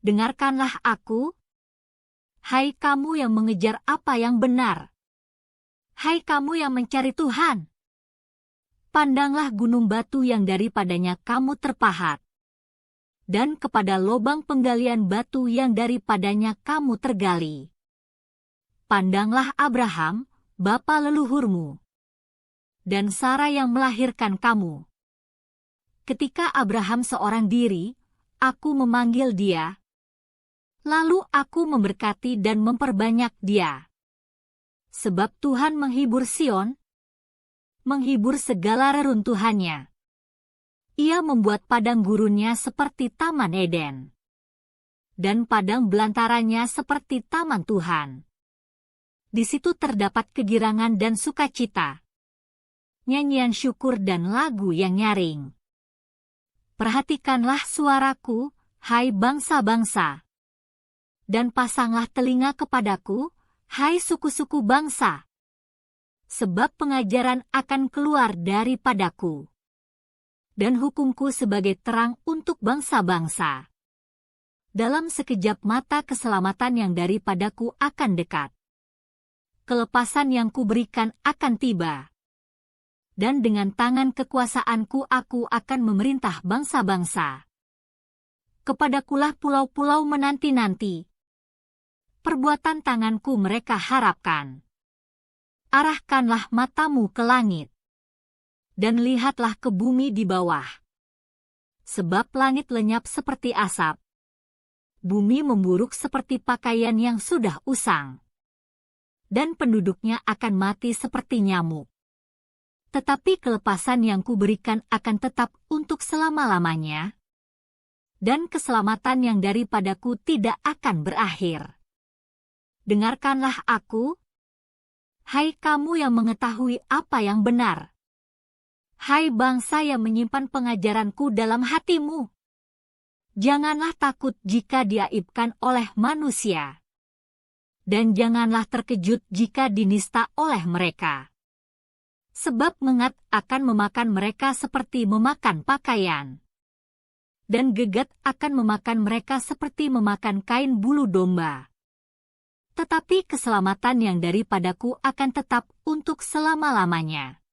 Dengarkanlah aku, hai kamu yang mengejar apa yang benar. Hai kamu yang mencari Tuhan. Pandanglah gunung batu yang daripadanya kamu terpahat, dan kepada lobang penggalian batu yang daripadanya kamu tergali. Pandanglah Abraham, bapa leluhurmu, dan Sara yang melahirkan kamu. Ketika Abraham seorang diri, aku memanggil dia, lalu aku memberkati dan memperbanyak dia. Sebab Tuhan menghibur Sion, menghibur segala reruntuhannya. Ia membuat padang gurunnya seperti Taman Eden, dan padang belantaranya seperti Taman Tuhan. Di situ terdapat kegirangan dan sukacita, nyanyian syukur dan lagu yang nyaring. Perhatikanlah suaraku, hai bangsa-bangsa, dan pasanglah telinga kepadaku, hai suku-suku bangsa. Sebab pengajaran akan keluar daripadaku, dan hukumku sebagai terang untuk bangsa-bangsa. Dalam sekejap mata keselamatan yang daripadaku akan dekat. Kelepasan yang kuberikan akan tiba. Dan dengan tangan kekuasaanku aku akan memerintah bangsa-bangsa. Kepadakulah pulau-pulau menanti-nanti. Perbuatan tanganku mereka harapkan. Arahkanlah matamu ke langit, dan lihatlah ke bumi di bawah. Sebab langit lenyap seperti asap, bumi memburuk seperti pakaian yang sudah usang, dan penduduknya akan mati seperti nyamuk. Tetapi kelepasan yang kuberikan akan tetap untuk selama-lamanya, dan keselamatan yang daripadaku tidak akan berakhir. Dengarkanlah aku, hai kamu yang mengetahui apa yang benar. Hai bangsa yang menyimpan pengajaranku dalam hatimu. Janganlah takut jika diaibkan oleh manusia, dan janganlah terkejut jika dinista oleh mereka. Sebab mengat akan memakan mereka seperti memakan pakaian, dan gegat akan memakan mereka seperti memakan kain bulu domba. Tetapi keselamatan yang daripadaku akan tetap untuk selama-lamanya.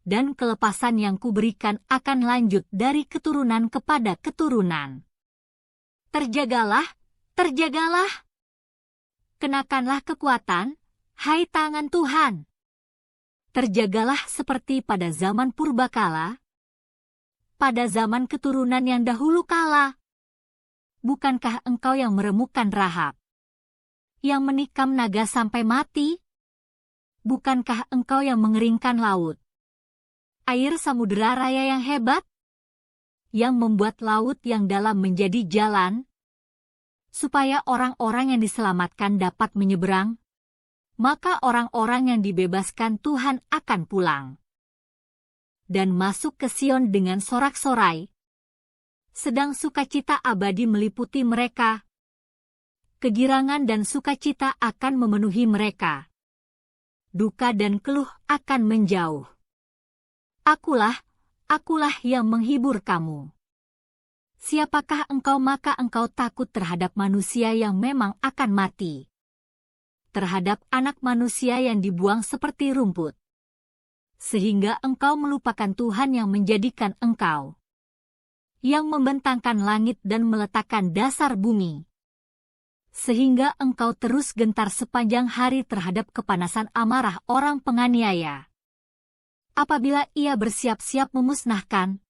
Dan kelepasan yang kuberikan akan lanjut dari keturunan kepada keturunan. Terjagalah, terjagalah. Kenakanlah kekuatan, hai tangan Tuhan. Terjagalah seperti pada zaman purbakala, pada zaman keturunan yang dahulu kala. Bukankah engkau yang meremukkan Rahab, yang menikam naga sampai mati? Bukankah engkau yang mengeringkan laut, air samudera raya yang hebat, yang membuat laut yang dalam menjadi jalan, supaya orang-orang yang diselamatkan dapat menyeberang? Maka orang-orang yang dibebaskan Tuhan akan pulang dan masuk ke Sion dengan sorak-sorai, sedang sukacita abadi meliputi mereka. Kegirangan dan sukacita akan memenuhi mereka. Duka dan keluh akan menjauh. Akulah yang menghibur kamu. Siapakah engkau maka engkau takut terhadap manusia yang memang akan mati? Terhadap anak manusia yang dibuang seperti rumput. Sehingga engkau melupakan Tuhan yang menjadikan engkau, yang membentangkan langit dan meletakkan dasar bumi. Sehingga engkau terus gentar sepanjang hari terhadap kepanasan amarah orang penganiaya. Apabila ia bersiap-siap memusnahkan,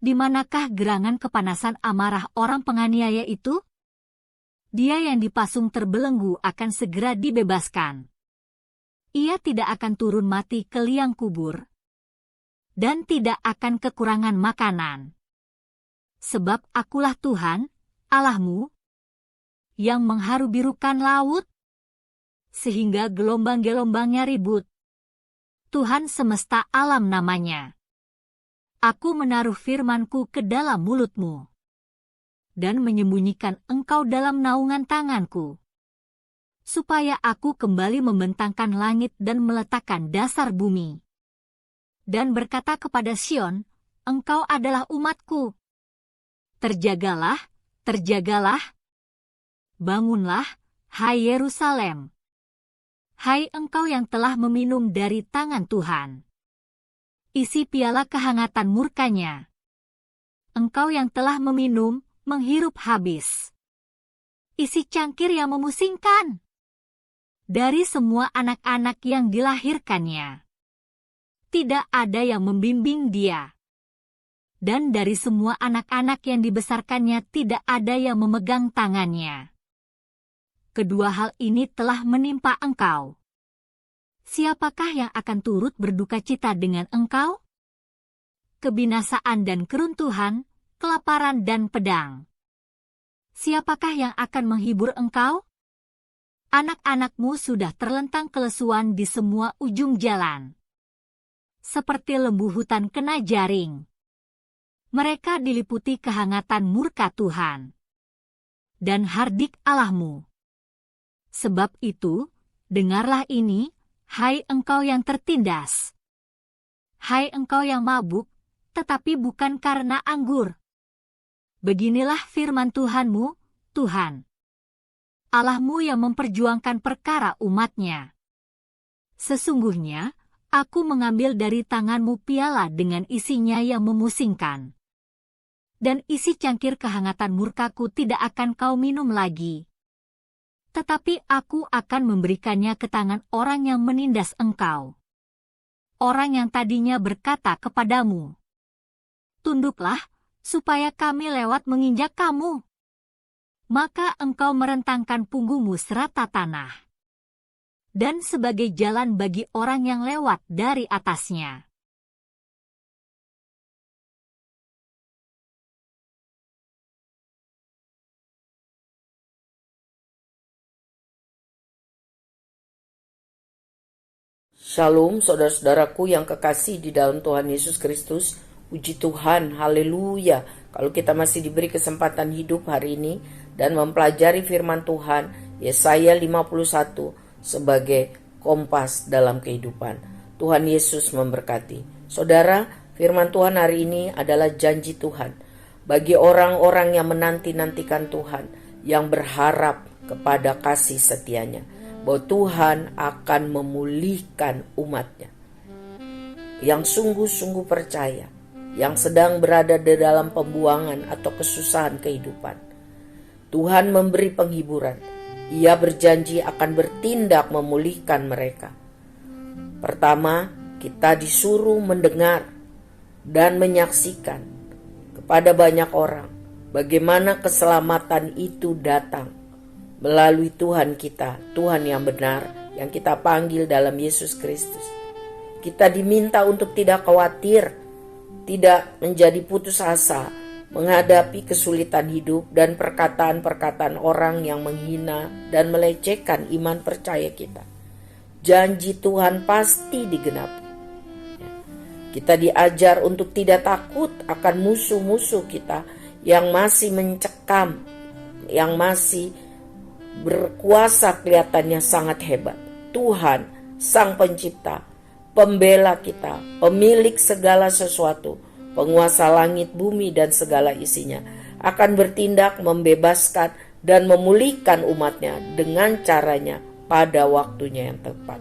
di manakah gerangan kepanasan amarah orang penganiaya itu? Dia yang dipasung terbelenggu akan segera dibebaskan. Ia tidak akan turun mati ke liang kubur, dan tidak akan kekurangan makanan. Sebab akulah Tuhan, Allahmu, yang mengharu-birukan laut, sehingga gelombang-gelombangnya ribut. Tuhan semesta alam namanya. Aku menaruh firmanku ke dalam mulutmu, dan menyembunyikan engkau dalam naungan tanganku, supaya aku kembali membentangkan langit dan meletakkan dasar bumi. Dan berkata kepada Sion, engkau adalah umatku. Terjagalah, Terjagalah, bangunlah, hai Yerusalem. Hai engkau yang telah meminum dari tangan Tuhan. Isi piala kehangatan murkanya. Engkau yang telah meminum, menghirup habis. Isi cangkir yang memusingkan. Dari semua anak-anak yang dilahirkannya, tidak ada yang membimbing dia. Dan dari semua anak-anak yang dibesarkannya tidak ada yang memegang tangannya. Kedua hal ini telah menimpa engkau. Siapakah yang akan turut berduka cita dengan engkau? Kebinasaan dan keruntuhan, kelaparan dan pedang. Siapakah yang akan menghibur engkau? Anak-anakmu sudah terlentang kelesuan di semua ujung jalan. Seperti lembu hutan kena jaring. Mereka diliputi kehangatan murka Tuhan dan hardik Allahmu. Sebab itu, dengarlah ini, hai engkau yang tertindas. Hai engkau yang mabuk, tetapi bukan karena anggur. Beginilah firman Tuhanmu, Tuhan. Allahmu yang memperjuangkan perkara umatnya. Sesungguhnya, aku mengambil dari tanganmu piala dengan isinya yang memusingkan. Dan isi cangkir kehangatan murkaku tidak akan kau minum lagi. Tetapi aku akan memberikannya ke tangan orang yang menindas engkau. Orang yang tadinya berkata kepadamu, tunduklah, supaya kami lewat menginjak kamu. Maka engkau merentangkan punggungmu serata tanah. Dan sebagai jalan bagi orang yang lewat dari atasnya. Shalom saudara-saudaraku yang kekasih di dalam Tuhan Yesus Kristus. Puji Tuhan, haleluya. Kalau kita masih diberi kesempatan hidup hari ini dan mempelajari firman Tuhan, Yesaya 51 sebagai kompas dalam kehidupan. Tuhan Yesus memberkati. Saudara, firman Tuhan hari ini adalah janji Tuhan bagi orang-orang yang menanti-nantikan Tuhan, yang berharap kepada kasih setianya, bahwa Tuhan akan memulihkan umatnya yang sungguh-sungguh percaya, yang sedang berada di dalam pembuangan atau kesusahan kehidupan. Tuhan memberi penghiburan. Ia berjanji akan bertindak memulihkan mereka. Pertama, kita disuruh mendengar dan menyaksikan kepada banyak orang bagaimana keselamatan itu datang melalui Tuhan kita, Tuhan yang benar, yang kita panggil dalam Yesus Kristus. Kita diminta untuk tidak khawatir, tidak menjadi putus asa, menghadapi kesulitan hidup dan perkataan-perkataan orang yang menghina dan melecehkan iman percaya kita. Janji Tuhan pasti digenapi. Kita diajar untuk tidak takut akan musuh-musuh kita yang masih mencekam, yang masih berkuasa kelihatannya sangat hebat. Tuhan, Sang Pencipta, Pembela kita, pemilik segala sesuatu, penguasa langit, bumi, dan segala isinya, akan bertindak membebaskan dan memulihkan umatnya dengan caranya pada waktunya yang tepat.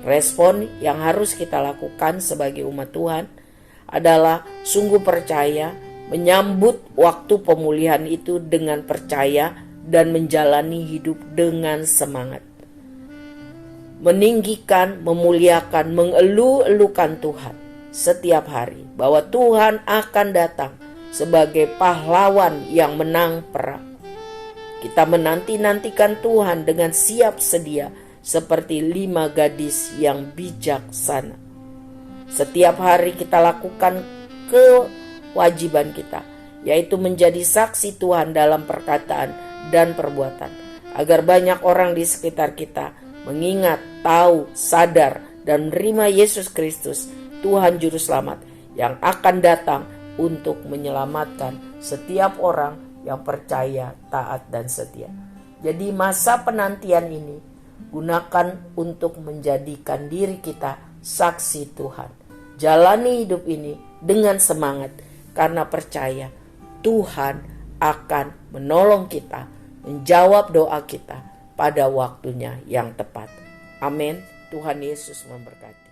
Respon yang harus kita lakukan sebagai umat Tuhan adalah sungguh percaya, menyambut waktu pemulihan itu dengan percaya, dan menjalani hidup dengan semangat. Meninggikan, memuliakan, mengeluh-elukan Tuhan setiap hari, bahwa Tuhan akan datang sebagai pahlawan yang menang perang. Kita menanti-nantikan Tuhan dengan siap sedia seperti 5 gadis yang bijaksana. Setiap hari kita lakukan kewajiban kita, yaitu menjadi saksi Tuhan dalam perkataan dan perbuatan, agar banyak orang di sekitar kita mengingat, tahu, sadar, dan menerima Yesus Kristus, Tuhan Juru Selamat, yang akan datang untuk menyelamatkan setiap orang yang percaya, taat, dan setia. Jadi masa penantian ini gunakan untuk menjadikan diri kita saksi Tuhan. Jalani hidup ini dengan semangat, karena percaya Tuhan akan menolong kita, menjawab doa kita pada waktunya yang tepat. Amin. Tuhan Yesus memberkati.